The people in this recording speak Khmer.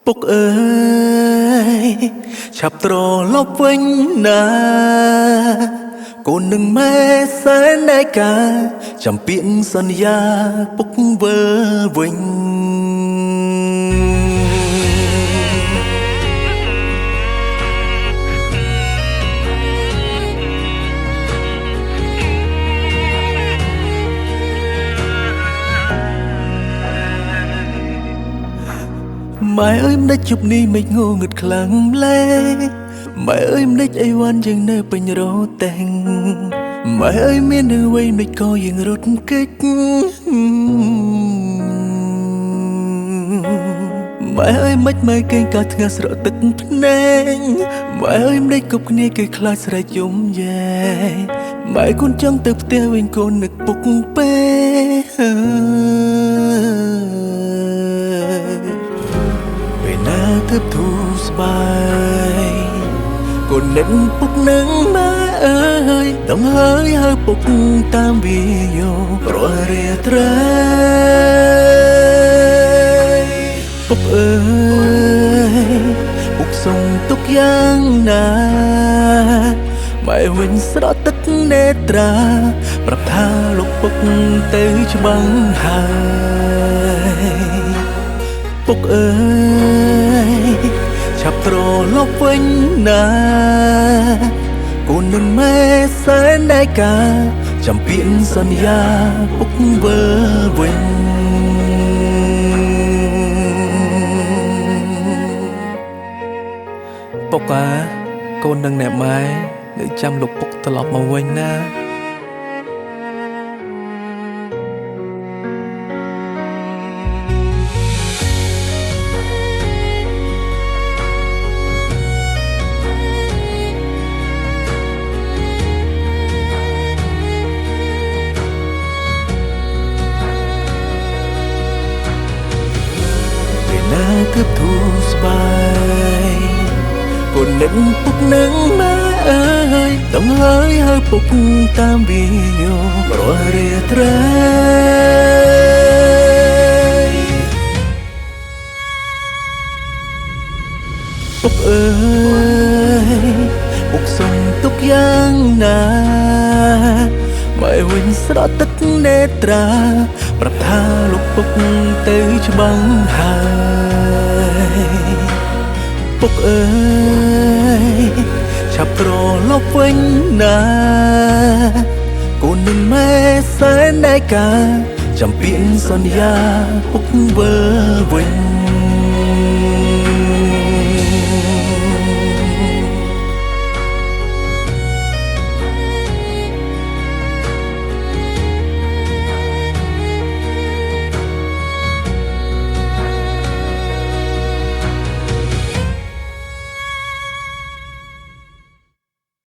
ពុកអើយឆាប់ត្រឡប់វិញណាកូននឹងម៉ែសែនឯកាចាំពាក្យសន្យាពុកវើវិញម៉ែអើយមិនដេចជប់នេះមិនងងឹតខ្លាំងម្លេះម៉ែអើយមិនដេចអីវ៉ាន់យើងនៅពេញរត់តែងម៉ែអើយមាននៅវ័យមិនក៏យើងរត់គេចម៉ែអើយមិនម៉ែគេកាថ្ងាស្រក់ទឹកភ្នែកម៉ែអើយមិនដេចគប់គ្នាគេខ្លាចស្រែកយំយ៉ែម៉ែកូនចង់ទៅផ្ទះវិញកូននឹកពុកពេទៅធូរស្បាយកូននឹកពុកនឹងម៉ែអើយต้องហើយពុកតាមវាយករាល់រាត្រីពុកអើយពុកសុំទុកយ៉ាងណាម៉ែវិញស្រក់ទឹកនេត្រាប្រាប់ថាលោកពុកទៅច្បាំងហើយពុកអើយឆាប់ត្រឡប់វិញណាកូននឹងម៉ែសែនឯកាចាំពាក្យសន្យាពុកវើវិញពុកកូននឹងអ្នកម៉ែនៅចាំលោកពុកត្រឡប់មកវិញណាធូបធូរស្បាយកូននឹកពុកនឹងម៉ែអើយต้องហើយពុកតាមវាយករាល់រាត្រីពុកអើយពុកសុំទុកយ៉ាងណាម៉ែវិញស្រក់ទឹកនេត្រាប្រាប់ថាលោកពុកទៅច្បាំងហើយពុកអើយឆាប់ត្រឡប់វិញណាកូននឹងម៉ែសែនឯកាចាំពាក្យសន្យាពុកវើវិញ